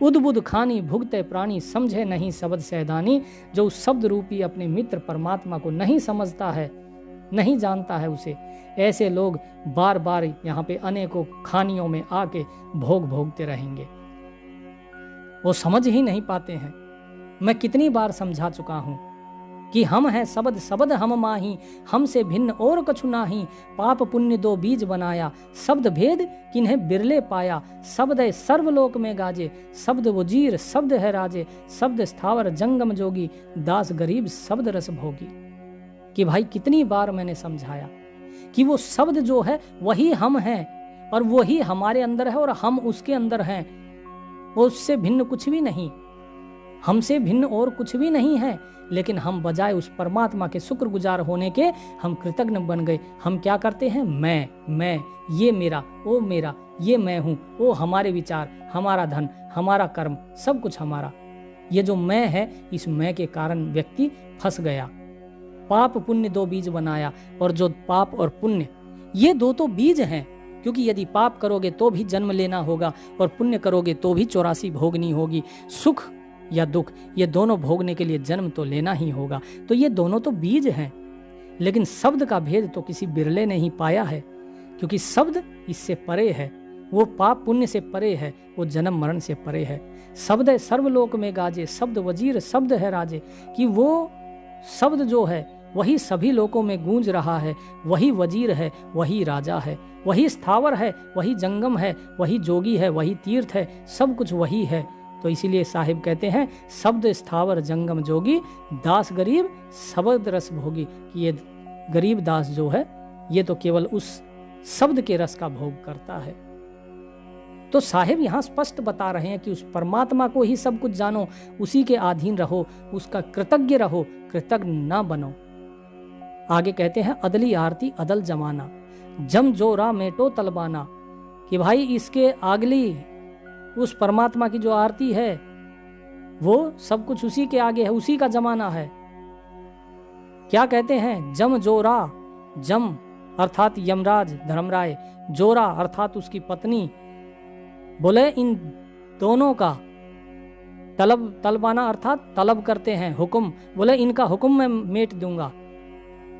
उद्बुद्ध खानी भुगते प्राणी, समझे नहीं शब्द सैदानी। जो उस शब्द रूपी अपने मित्र परमात्मा को नहीं समझता है, नहीं जानता है उसे, ऐसे लोग बार बार यहाँ पे अनेकों खानियों में आके भोग भोगते रहेंगे। वो समझ ही नहीं पाते हैं। मैं कितनी बार समझा चुका हूं कि हम हैं शब्द, शब्द हम माही, हमसे भिन्न और कछु नाही। पाप पुण्य दो बीज बनाया, शब्द भेद किन्हें बिरले पाया। शब्द है सर्वलोक में गाजे, शब्द वजीर शब्द है राजे। शब्द स्थावर जंगम जोगी, दास गरीब शब्द रस भोगी। कि भाई कितनी बार मैंने समझाया कि वो शब्द जो है वही हम हैं और वही हमारे अंदर है और हम उसके अंदर हैं। वो उससे भिन्न कुछ भी नहीं, हमसे भिन्न और कुछ भी नहीं है। लेकिन हम बजाय उस परमात्मा के शुक्रगुजार होने के हम कृतज्ञ बन गए। हम क्या करते हैं? मैं, ये मेरा, वो मेरा, ये मैं हूं, वो हमारे विचार, हमारा धन, हमारा कर्म, सब कुछ हमारा। ये जो मैं है, इस मैं के कारण व्यक्ति फंस गया। पाप पुण्य दो बीज बनाया, और जो पाप और पुण्य ये दो तो बीज हैं, क्योंकि यदि पाप करोगे तो भी जन्म लेना होगा और पुण्य करोगे तो भी 84 भोगनी होगी। सुख या दुख ये दोनों भोगने के लिए जन्म तो लेना ही होगा। तो ये दोनों तो बीज हैं। लेकिन शब्द का भेद तो किसी बिरले ने ही पाया है, क्योंकि शब्द इससे परे है, वो पाप पुण्य से परे है, वो जन्म मरण से परे है। शब्द है सर्वलोक में गाजे, शब्द वजीर शब्द है राजे। कि वो शब्द जो है वही सभी लोकों में गूंज रहा है, वही वजीर है, वही राजा है, वही स्थावर है, वही जंगम है, वही जोगी है, वही तीर्थ है, सब कुछ वही है। तो इसीलिए साहिब कहते हैं शब्द स्थावर जंगम जोगी, दास गरीब शब्द रस भोगी। कि ये गरीब दास जो है ये तो केवल उस शब्द के रस का भोग करता है। तो साहिब यहाँ स्पष्ट बता रहे हैं कि उस परमात्मा को ही सब कुछ जानो, उसी के अधीन रहो, उसका कृतज्ञ रहो, कृतज्ञ ना बनो। आगे कहते हैं अदली आरती अदल जमाना, जम जोरा मेटो तलबाना। कि भाई इसके आगली उस परमात्मा की जो आरती है वो सब कुछ उसी के आगे है, उसी का जमाना है। क्या कहते हैं? जम जोरा, जम अर्थात यमराज धर्मराय, जोरा अर्थात उसकी पत्नी। बोले इन दोनों का तलबाना अर्थात तलब करते हैं, हुक्म। बोले इनका हुक्म मैं मेट दूंगा।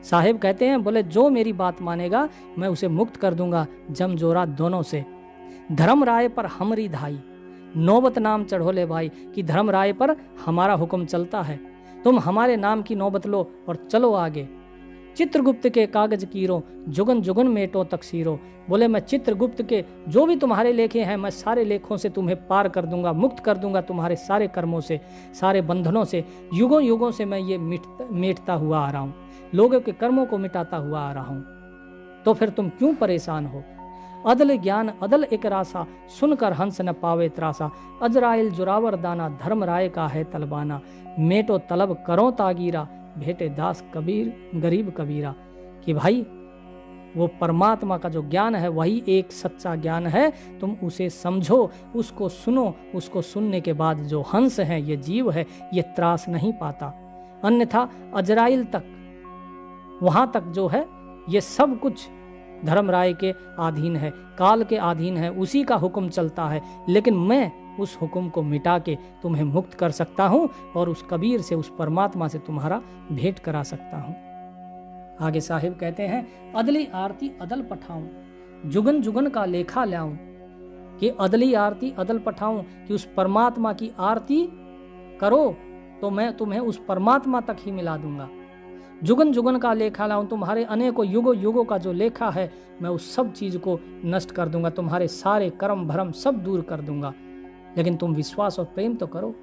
साहिब कहते हैं बोले जो मेरी बात मानेगा मैं उसे मुक्त कर दूंगा जम जोरा दोनों से। धर्म राय पर हमरी धाई, नौबत नाम चढ़ोले भाई। कि धर्म राय पर हमारा हुक्म चलता है, तुम हमारे नाम की नौबत लो और चलो आगे। चित्रगुप्त के कागज कीरो, जुगन जुगन मेटो तकसीरो। बोले मैं चित्रगुप्त के जो भी तुम्हारे लेखे हैं, मैं सारे लेखों से तुम्हें पार कर दूंगा, मुक्त कर दूंगा तुम्हारे सारे कर्मों से, सारे बंधनों से। युगों युगों से मैं ये मिटता हुआ आ रहा हूँ, लोगों के कर्मों को मिटाता हुआ आ रहा हूँ। तो फिर तुम क्यों परेशान हो? अदल ज्ञान अदल एक रासा, सुनकर हंस न पावे त्रासा। अजराइल जुरावर दाना, धर्म राय का है तलबाना। मेटो तलब करो तागीरा, भेटे दास कबीर गरीब कबीरा। कि भाई वो परमात्मा का जो ज्ञान है वही एक सच्चा ज्ञान है, तुम उसे समझो, उसको सुनो। उसको सुनने के बाद जो हंस है, ये जीव है, ये त्रास नहीं पाता। अन्यथा अजराइल तक, वहां तक जो है ये सब कुछ धर्म राय के अधीन है, काल के अधीन है, उसी का हुक्म चलता है। लेकिन मैं उस हुक्म को मिटा के तुम्हें मुक्त कर सकता हूँ और उस कबीर से, उस परमात्मा से तुम्हारा भेंट करा सकता हूँ। आगे साहिब कहते हैं अदली आरती अदल पठाऊं, जुगन जुगन का लेखा लाऊं। कि अदली आरती अदल पठाऊं, कि उस परमात्मा की आरती करो तो मैं तुम्हें उस परमात्मा तक ही मिला दूंगा। जुगन जुगन का लेखा लाऊं, तुम्हारे अनेकों युगों युगों का जो लेखा है मैं उस सब चीज को नष्ट कर दूंगा, तुम्हारे सारे कर्म भरम सब दूर कर दूंगा। लेकिन तुम विश्वास और प्रेम तो करो।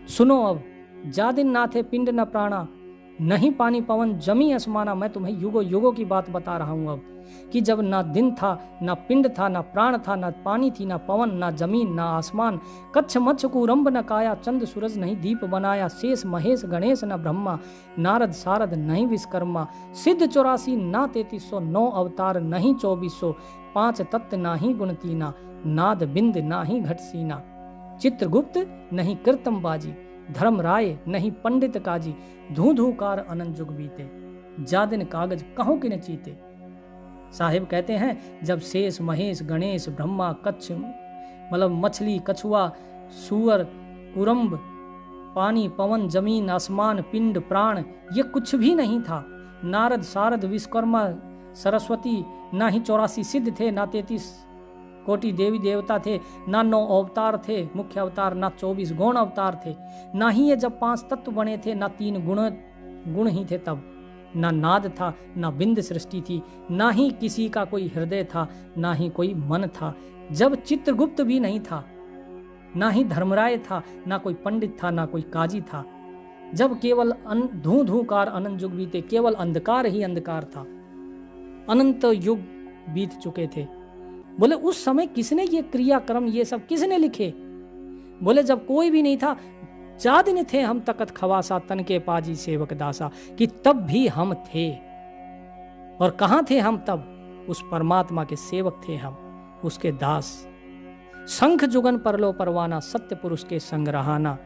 सुनो अब, जा दिन नाथे पिंड न प्राणा, नहीं पानी पवन जमी आसमाना। मैं तुम्हें युगों युगों की बात बता रहा हूं अब, कि जब ना दिन था, ना पिंड था, ना प्राण था, ना पानी थी, ना पवन, ना जमीन, ना आसमान। कच्छ मच्छ कुरंब न काया, चंद सूरज नहीं दीप बनाया। शेष महेश गणेश न ब्रह्मा, नारद सारद नहीं विश्वकर्मा। सिद्ध 84 ना 3300, 9 अवतार नहीं 2400। 5 तत्व ना ही गुण तीना, नाद बिंद ना ही घट सीना। चित्रगुप्त नहीं कीर्तम बाजी, धर्म राय नहीं पंडित काजी, धू धूकार अनंत जुग बीते, जादिन कागज कहों कि न चीते। साहिब कहते हैं जब शेष महेश गणेश ब्रह्मा कच्छ मतलब मछली कछुआ सूअर कुरम्ब पानी पवन जमीन आसमान पिंड प्राण ये कुछ भी नहीं था, नारद शारद विश्वकर्मा सरस्वती ना ही 84 सिद्ध थे, ना 33 कोटि देवी देवता थे, ना 9 अवतार थे मुख्य अवतार, ना 24 गौण अवतार थे, ना ही ये जब 5 तत्व बने थे, ना 3 गुण ही थे तब, ना नाद था, ना बिंद सृष्टि थी, ना ही किसी का कोई हृदय था, ना ही कोई मन था। जब चित्रगुप्त भी नहीं था, ना ही धर्मराय था, ना कोई पंडित था, ना कोई काजी था, जब केवल धू धूकार अनंत युग बीते, केवल अंधकार ही अंधकार था, अनंत युग बीत चुके थे। बोले उस समय किसने ये क्रियाक्रम ये सब किसने लिखे? बोले जब कोई भी नहीं था, जादिन थे हम तकत खवासा तन के पाजी सेवक दासा, कि तब भी हम थे। और कहां थे हम तब? उस परमात्मा के सेवक थे हम, उसके दास। शंख जुगन परलो परवाना, सत्य पुरुष के संग रहाना,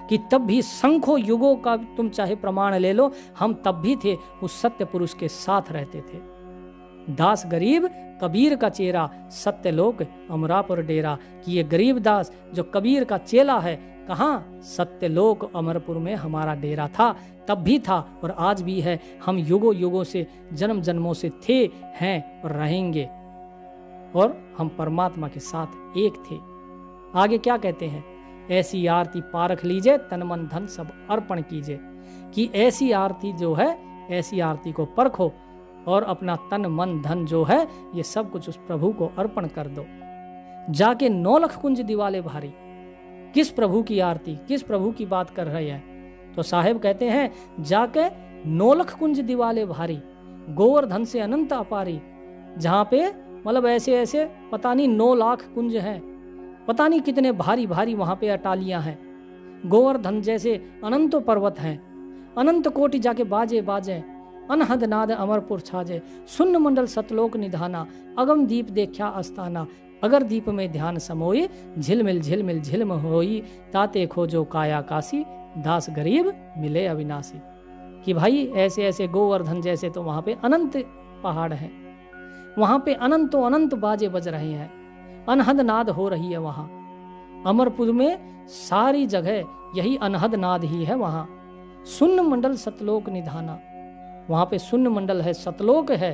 कि तब भी शंखों युगों का तुम चाहे प्रमाण ले लो, हम तब भी थे उस सत्य पुरुष के साथ रहते थे। दास गरीब कबीर का चेरा, सत्यलोक अमरापुर डेरा, कि ये गरीब दास जो कबीर का चेला है, कहाँ? सत्यलोक अमरपुर में हमारा डेरा था, तब भी था और आज भी है। हम युगों युगों से जन्म जन्मों से थे, हैं और रहेंगे, और हम परमात्मा के साथ एक थे। आगे क्या कहते हैं? ऐसी आरती पारख लीजिए, तन मन धन सब अर्पण कीजिए, कि ऐसी आरती जो है, ऐसी आरती को परखो और अपना तन मन धन जो है ये सब कुछ उस प्रभु को अर्पण कर दो। जाके 9 लख कुंज दिवाले भारी। किस प्रभु की आरती, किस प्रभु की बात कर रहे हैं? तो साहेब कहते हैं जाके 9 लख कुंज दिवाले भारी, गोवर्धन से अनंत अपारी, जहां पे मतलब ऐसे ऐसे पता नहीं 9 लाख कुंज हैं, पता नहीं कितने भारी भारी वहां पे अटालियां हैं, गोवर्धन जैसे अनंत पर्वत हैं, अनंत कोटि जाके बाजे बाजे, अनहद नाद अमरपुर छाजे, सुन्न मंडल सतलोक निधाना, अगम दीप देखा अस्ताना, अगर दीप में ध्यान समोई, झिलमिल झिलमिल झिलम होई, ताते खोजो काया काशी, दास गरीब मिले अविनाशी। कि भाई ऐसे ऐसे गोवर्धन जैसे तो वहां पे अनंत पहाड़ हैं, वहां पे अनंतों अनंत बाजे बज रहे हैं, अनहद नाद हो रही है वहां। अमरपुर में सारी जगह यही अनहद नाद ही है वहां। सुन्न मंडल सतलोक निधाना, वहां पे शून्य मंडल है, सतलोक है।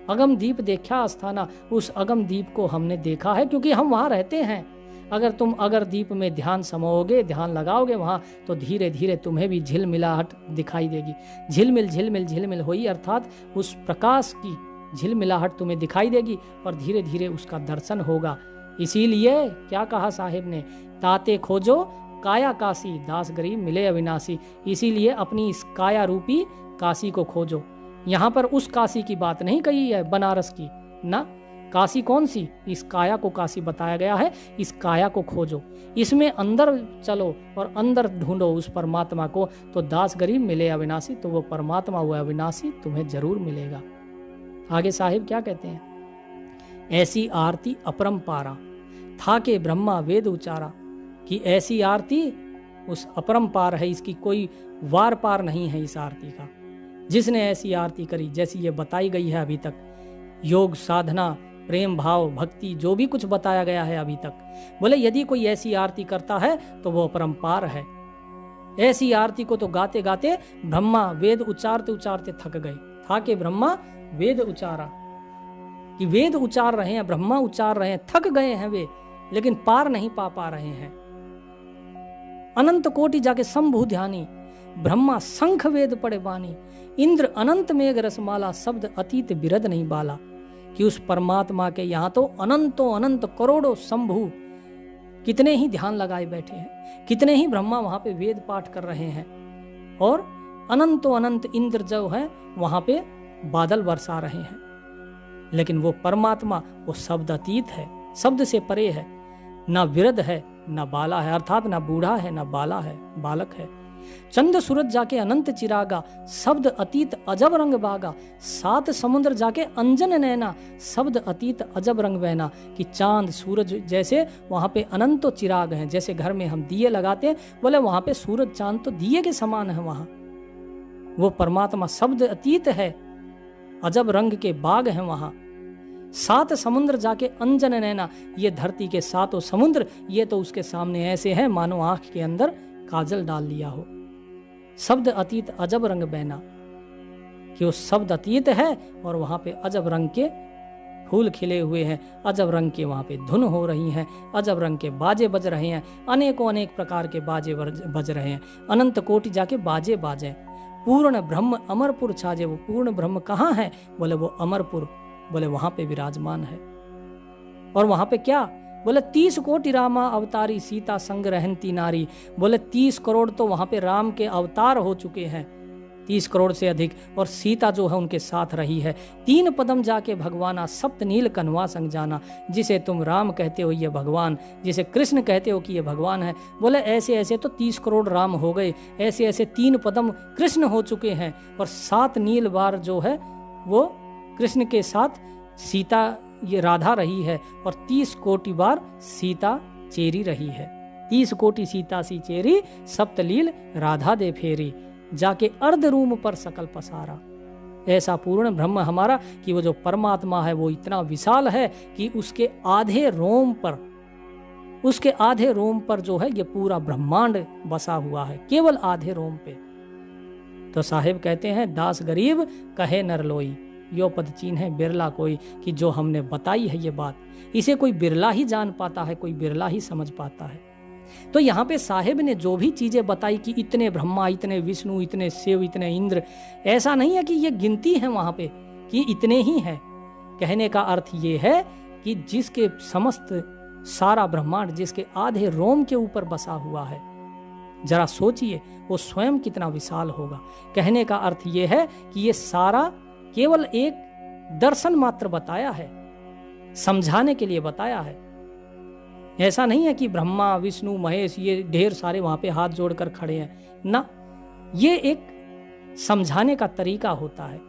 अगम दीप देखा आस्थाना, उस अगम दीप को हमने देखा है क्योंकि हम वहां रहते हैं। अगर तुम अगर दीप में ध्यान समोगे, ध्यान लगाओगे वहां, तो धीरे धीरे तुम्हें भी झिलमिलाहट दिखाई देगी। झिलमिल झिलमिल झिलमिल होई, अर्थात उस प्रकाश की झिलमिलाहट तुम्हें दिखाई देगी और धीरे धीरे उसका दर्शन होगा। इसीलिए क्या कहा साहिब ने? ताते खोजो काया काशी, दास गरीब मिले अविनाशी। इसीलिए अपनी इस काया रूपी काशी को खोजो। यहाँ पर उस काशी की बात नहीं कही है बनारस की ना, काशी कौन सी? इस काया को काशी बताया गया है। इस काया को खोजो, इसमें अंदर चलो और अंदर ढूंढो उस परमात्मा को, तो दास गरीब मिले अविनाशी, तो वो परमात्मा हुआ अविनाशी तुम्हें जरूर मिलेगा। आगे साहिब क्या कहते हैं? ऐसी आरती अपरंपारा, था के ब्रह्मा वेद उचारा, कि ऐसी आरती उस अपरंपार है, इसकी कोई वार पार नहीं है इस आरती का। जिसने ऐसी आरती करी जैसी ये बताई गई है अभी तक, योग साधना प्रेम भाव भक्ति जो भी कुछ बताया गया है अभी तक, बोले यदि कोई ऐसी आरती करता है तो वो अपरंपार है। ऐसी आरती को तो गाते गाते ब्रह्मा वेद उच्चारते उच्चारते थक गए। था कि ब्रह्मा वेद उचारा, कि वेद उचार रहे हैं, ब्रह्मा उचार रहे हैं, थक गए हैं वे, लेकिन पार नहीं पा रहे हैं। अनंत कोटि जाके शंभु ध्यानी, ब्रह्मा शंख वेद पड़े बानी, इंद्र अनंत मेघ रसमाला, शब्द अतीत बिरद नहीं बाला। कि उस परमात्मा के यहाँ तो अनंतों अनंत करोड़ों शंभु कितने ही ध्यान लगाए बैठे हैं, कितने ही ब्रह्मा वहां पे वेद पाठ कर रहे हैं, और अनंतों अनंत इंद्र जो है वहां पे बादल बरसा रहे हैं। लेकिन वो परमात्मा वो शब्द अतीत है, शब्द से परे है, ना विरद है ना बाला है, अर्थात ना बूढ़ा है ना बाला है, बालक है, चंद सूरज जाके अनंत चिरागा, शब्द अतीत अजब रंग बागा। सात समुद्र जाके अंजन नैना, शब्द अतीत अजब रंग बहना। कि चांद सूरज जैसे वहां पे अनंतो चिराग हैं, जैसे घर में हम दिए लगाते हैं, बोले वहां पे सूरज चांद तो दिए के समान है। वहां वो परमात्मा शब्द अतीत है, अजब रंग के बाग हैं वहां। सात समुद्र जाके अंजन नैना, ये धरती के सातों समुद्र ये तो उसके सामने ऐसे हैं मानो आंख के अंदर काजल डाल लिया हो। शब्द अतीत अजब रंग बहना, कि वो शब्द अतीत है और वहां पे अजब रंग के फूल खिले हुए हैं, अजब रंग के वहां पे धुन हो रही हैं, अजब रंग के बाजे बज रहे हैं, अनेकों अनेक प्रकार के बाजे बज रहे हैं। अनंत कोटि जाके बाजे बाजे, पूर्ण ब्रह्म अमरपुर छाजे। वो पूर्ण ब्रह्म कहाँ है? बोले वो अमरपुर, बोले वहां पे विराजमान है। और वहां पे क्या? बोले 30 कोटि रामा अवतारी, सीता संग रहती नारी। बोले 30 करोड़ तो वहां पे राम के अवतार हो चुके हैं, 30 करोड़ से अधिक, और सीता जो है उनके साथ रही है। 3 पदम जाके भगवाना, सप्त नील कन्वा संग जाना। जिसे तुम राम कहते हो ये भगवान, जिसे कृष्ण कहते हो कि ये भगवान है। बोले ऐसे ऐसे तो 30 करोड़ राम हो गए, ऐसे ऐसे 3 पदम कृष्ण हो चुके हैं, और 7 नील बार जो है वो कृष्ण के साथ सीता ये राधा रही है, और 30 कोटि बार सीता चेरी रही है। 30 कोटि सीता सी चेरी, सप्तलील राधा दे फेरी। जाके अर्ध रूम पर सकल पसारा। ऐसा पूर्ण ब्रह्म हमारा कि वो जो परमात्मा है वो इतना विशाल है कि उसके आधे रोम पर जो है ये पूरा ब्रह्मांड बसा हुआ है, केवल आधे रोम पे। तो साहिब कहते हैं, दास गरीब कहे नर लोई, यो पद चीन है बिरला कोई। कि जो हमने बताई है ये बात, इसे कोई बिरला ही जान पाता है, कोई बिरला ही समझ पाता है। तो यहाँ पे साहिब ने जो भी चीजें बताई कि इतने ब्रह्मा, इतने विष्णु, इतने शिव, इतने इंद्र, ऐसा नहीं है कि ये गिनती है वहां पे कि इतने ही हैं। कहने का अर्थ ये है कि जिसके समस्त सारा ब्रह्मांड जिसके आधे रोम के ऊपर बसा हुआ है, जरा सोचिए वो स्वयं कितना विशाल होगा। कहने का अर्थ ये है कि ये सारा केवल एक दर्शन मात्र बताया है, समझाने के लिए बताया है। ऐसा नहीं है कि ब्रह्मा, विष्णु, महेश ये ढेर सारे वहां पे हाथ जोड़कर खड़े हैं ना, ये एक समझाने का तरीका होता है।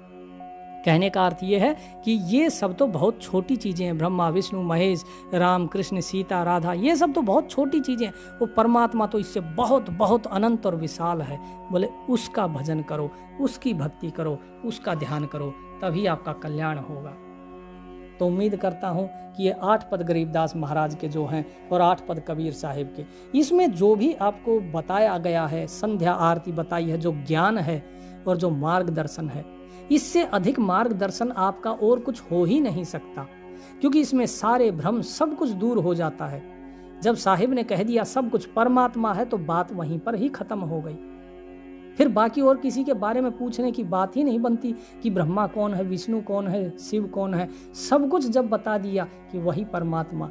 कहने का अर्थ ये है कि ये सब तो बहुत छोटी चीजें हैं। ब्रह्मा, विष्णु, महेश, राम, कृष्ण, सीता, राधा, ये सब तो बहुत छोटी चीजें हैं। वो परमात्मा तो इससे बहुत बहुत अनंत और विशाल है। बोले उसका भजन करो, उसकी भक्ति करो, उसका ध्यान करो, तभी आपका कल्याण होगा। तो उम्मीद करता हूँ कि ये 8 पद गरीबदास महाराज के जो हैं और 8 पद कबीर साहिब के, इसमें जो भी आपको बताया गया है, संध्या आरती बताई है, जो ज्ञान है और जो मार्गदर्शन है, इससे अधिक मार्गदर्शन आपका और कुछ हो ही नहीं सकता। क्योंकि इसमें सारे भ्रम सब कुछ दूर हो जाता है। जब साहिब ने कह दिया सब कुछ परमात्मा है तो बात वहीं पर ही खत्म हो गई। फिर बाकी और किसी के बारे में पूछने की बात ही नहीं बनती कि ब्रह्मा कौन है, विष्णु कौन है, शिव कौन है। सब कुछ जब बता दिया कि वही परमात्मा।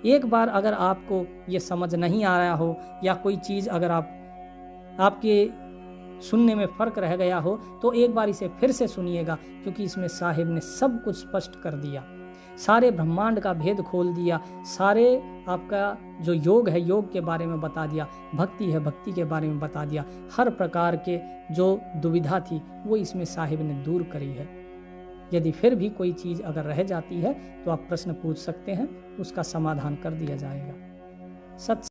एक बार अगर आपको ये समझ नहीं आ रहा हो या कोई चीज़ अगर आपके सुनने में फर्क रह गया हो तो एक बार इसे फिर से सुनिएगा, क्योंकि इसमें साहिब ने सब कुछ स्पष्ट कर दिया, सारे ब्रह्मांड का भेद खोल दिया, सारे आपका जो योग है योग के बारे में बता दिया, भक्ति है भक्ति के बारे में बता दिया। हर प्रकार के जो दुविधा थी वो इसमें साहिब ने दूर करी है। यदि फिर भी कोई चीज़ अगर रह जाती है तो आप प्रश्न पूछ सकते हैं, उसका समाधान कर दिया जाएगा। सत